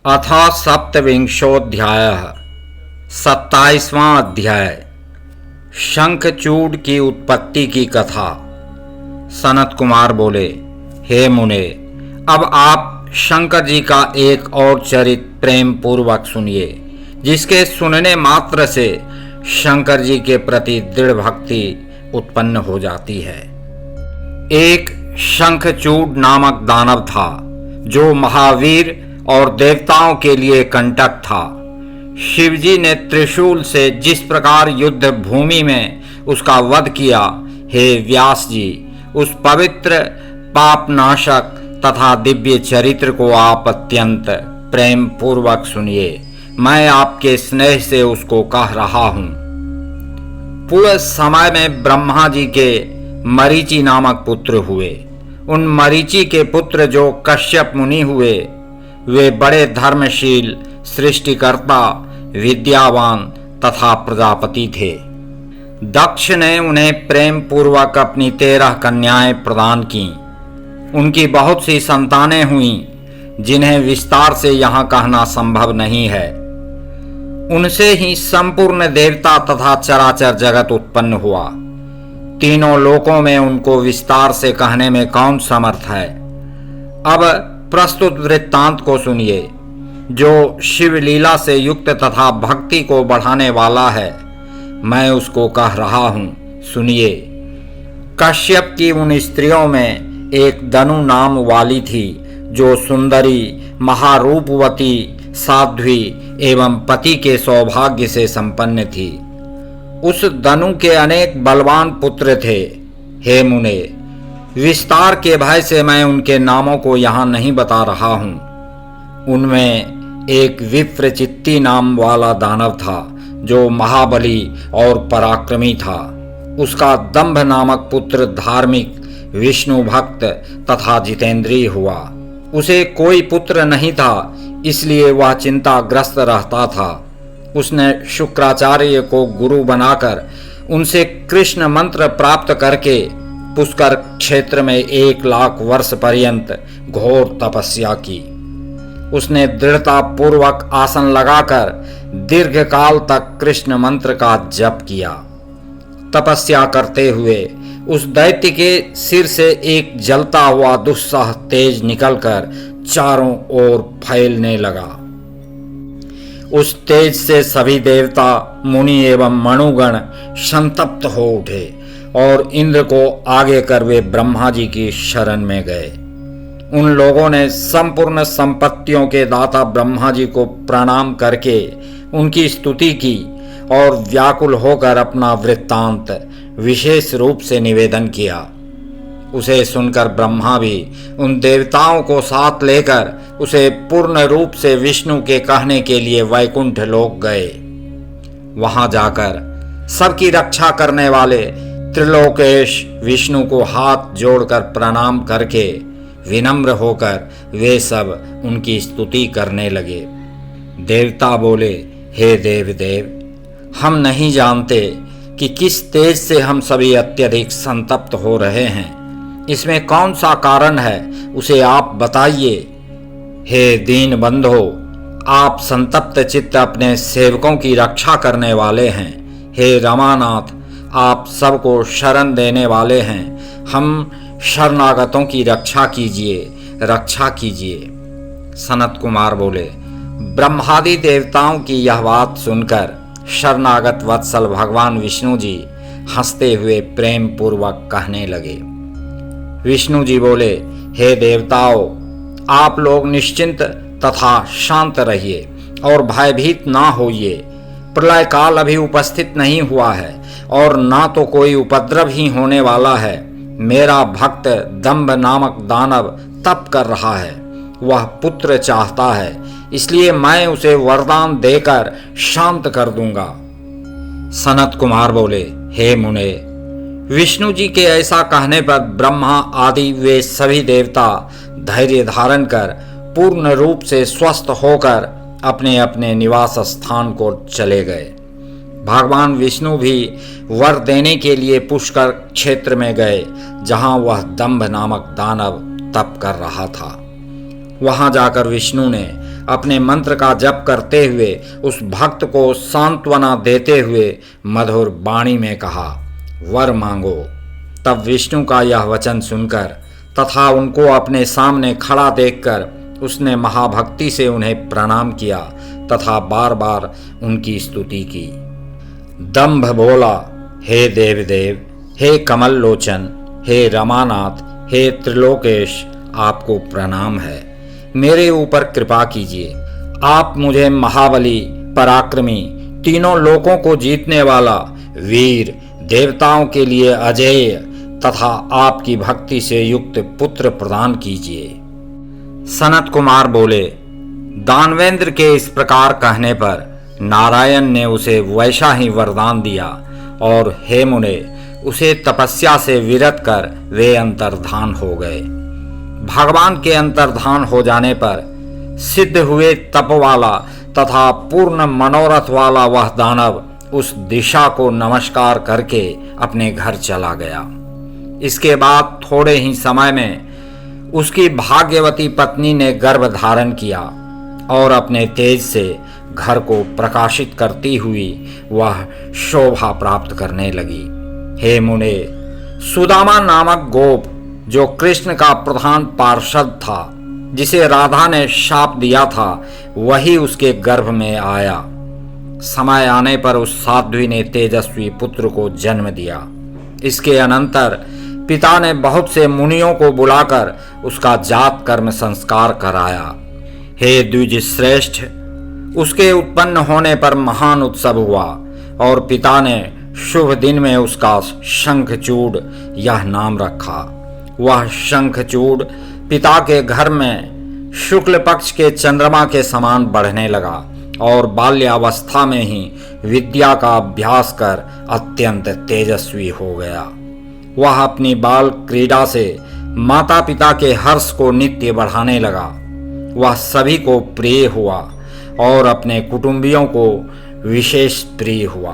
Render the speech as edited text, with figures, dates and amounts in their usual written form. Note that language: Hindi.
अथ सप्तविंशोऽध्यायः 27वां अध्याय। शंखचूड की उत्पत्ति की कथा। सनत कुमार बोले, हे मुने, अब आप शंकर जी का एक और चरित प्रेम पूर्वक सुनिए, जिसके सुनने मात्र से शंकर जी के प्रति दृढ़ भक्ति उत्पन्न हो जाती है। एक शंखचूड नामक दानव था, जो महावीर और देवताओं के लिए कंटक था। शिवजी ने त्रिशूल से जिस प्रकार युद्ध भूमि में उसका वध किया, हे व्यास जी, उस पवित्र पापनाशक तथा दिव्य चरित्र को आप अत्यंत प्रेम पूर्वक सुनिए। मैं आपके स्नेह से उसको कह रहा हूँ। पूर्व समय में ब्रह्मा जी के मरीचि नामक पुत्र हुए। उन मरीचि के पुत्र जो कश्यप मुनि हुए, वे बड़े धर्मशील, सृष्टिकर्ता, विद्यावान तथा प्रजापति थे। दक्ष ने उन्हें प्रेम पूर्वक अपनी 13 कन्याएं प्रदान की। उनकी बहुत सी संतानें हुईं, जिन्हें विस्तार से यहाँ कहना संभव नहीं है। उनसे ही संपूर्ण देवता तथा चराचर जगत उत्पन्न हुआ। तीनों लोकों में उनको विस्तार से कहने में कौन समर्थ है। अब प्रस्तुत वृत्तांत को सुनिए, जो शिवलीला से युक्त तथा भक्ति को बढ़ाने वाला है। मैं उसको कह रहा हूँ, सुनिए। कश्यप की उन स्त्रियों में एक दनु नाम वाली थी, जो सुंदरी, महारूपवती, साध्वी एवं पति के सौभाग्य से संपन्न थी। उस दनु के अनेक बलवान पुत्र थे। हे मुने, विस्तार के भय से मैं उनके नामों को यहाँ नहीं बता रहा हूँ। उनमें एक विप्रचित्ति नाम वाला दानव था, जो महाबली और पराक्रमी था। उसका दंभ नामक पुत्र धार्मिक, विष्णु भक्त तथा जितेंद्रिय हुआ। उसे कोई पुत्र नहीं था, इसलिए वह चिंताग्रस्त रहता था। उसने शुक्राचार्य को गुरु बनाकर उनसे कृष्ण मंत्र प्राप्त करके पुष्कर क्षेत्र में 1 लाख वर्ष पर्यंत घोर तपस्या की। उसने दृढ़ता पूर्वक आसन लगाकर दीर्घ काल तक कृष्ण मंत्र का जप किया। तपस्या करते हुए उस दैत्य के सिर से एक जलता हुआ दुस्सह तेज निकलकर चारों ओर फैलने लगा। उस तेज से सभी देवता, मुनि एवं मनुगण संतप्त हो उठे और इंद्र को आगे कर वे ब्रह्मा जी की शरण में गए। उन लोगों ने संपूर्ण संपत्तियों के दाता ब्रह्मा जी को प्रणाम करके उनकी स्तुति की और व्याकुल होकर अपना वृत्तांत विशेष रूप से निवेदन किया। उसे सुनकर ब्रह्मा भी उन देवताओं को साथ लेकर उसे पूर्ण रूप से विष्णु के कहने के लिए वैकुंठ लोक गए। वहां जाकर सबकी रक्षा करने वाले त्रिलोकेश विष्णु को हाथ जोड़कर प्रणाम करके विनम्र होकर वे सब उनकी स्तुति करने लगे। देवता बोले, हे देव, हम नहीं जानते कि किस तेज से हम सभी अत्यधिक संतप्त हो रहे हैं। इसमें कौन सा कारण है, उसे आप बताइए। हे दीन बंधो, आप संतप्त चित्त अपने सेवकों की रक्षा करने वाले हैं। हे रमानाथ, आप सबको शरण देने वाले हैं। हम शरणागतों की रक्षा कीजिए। सनत कुमार बोले, ब्रह्मादि देवताओं की यह बात सुनकर शरणागत वत्सल भगवान विष्णु जी हंसते हुए प्रेम पूर्वक कहने लगे। विष्णु जी बोले, हे देवताओं, आप लोग निश्चिंत तथा शांत रहिए और भयभीत ना होइए। प्रलय काल अभी उपस्थित नहीं हुआ है और ना तो कोई उपद्रव ही होने वाला है। मेरा भक्त दंभ नामक दानव तप कर रहा है। वह पुत्र चाहता है, इसलिए मैं उसे वरदान देकर शांत कर दूंगा। सनत कुमार बोले, हे मुने, विष्णु जी के ऐसा कहने पर ब्रह्मा आदि वे सभी देवता धैर्य धारण कर पूर्ण रूप से स्वस्थ होकर अपने अपने निवास स्थान को चले गए। भगवान विष्णु भी वर देने के लिए पुष्कर क्षेत्र में गए, जहां वह दंभ नामक दानव तप कर रहा था। वहां जाकर विष्णु ने अपने मंत्र का जप करते हुए उस भक्त को सांत्वना देते हुए मधुर वाणी में कहा, वर मांगो। तब विष्णु का यह वचन सुनकर तथा उनको अपने सामने खड़ा देखकर उसने महाभक्ति से उन्हें प्रणाम किया तथा बार बार उनकी स्तुति की। दंभ बोला, हे देवदेव, हे कमल लोचन, हे रमानाथ, हे त्रिलोकेश, आपको प्रणाम है। मेरे ऊपर कृपा कीजिए। आप मुझे महाबली, पराक्रमी, तीनों लोकों को जीतने वाला, वीर, देवताओं के लिए अजेय तथा आपकी भक्ति से युक्त पुत्र प्रदान कीजिए। सनत कुमार बोले, दानवेंद्र के इस प्रकार कहने पर नारायण ने उसे वैसा ही वरदान दिया और हे मुने, उसे तपस्या से विरत कर वे अंतर्धान हो गए। भगवान के अंतर्धान हो जाने पर सिद्ध हुए तप वाला तथा पूर्ण मनोरथ वाला वह दानव उस दिशा को नमस्कार करके अपने घर चला गया। इसके बाद थोड़े ही समय में उसकी भाग्यवती पत्नी ने गर्भ धारण किया और अपने तेज से घर को प्रकाशित करती हुई वह शोभा प्राप्त करने लगी। हे मुने, सुदामा नामक गोप जो कृष्ण का प्रधान पार्षद था, जिसे राधा ने शाप दिया था, वही उसके गर्भ में आया। समय आने पर उस साध्वी ने तेजस्वी पुत्र को जन्म दिया। इसके अनंतर पिता ने बहुत से मुनियों को बुलाकर उसका जात कर्म संस्कार कराया। हे द्विज श्रेष्ठ, उसके उत्पन्न होने पर महान उत्सव हुआ और पिता ने शुभ दिन में उसका शंखचूड़ यह नाम रखा। वह शंखचूड़ पिता के घर में शुक्ल पक्ष के चंद्रमा के समान बढ़ने लगा और बाल्यावस्था में ही विद्या का अभ्यास कर अत्यंत तेजस्वी हो गया। वह अपनी बाल क्रीड़ा से माता पिता के हर्ष को नित्य बढ़ाने लगा। वह सभी को प्रिय हुआ और अपने कुटुंबियों को विशेष प्रिय हुआ।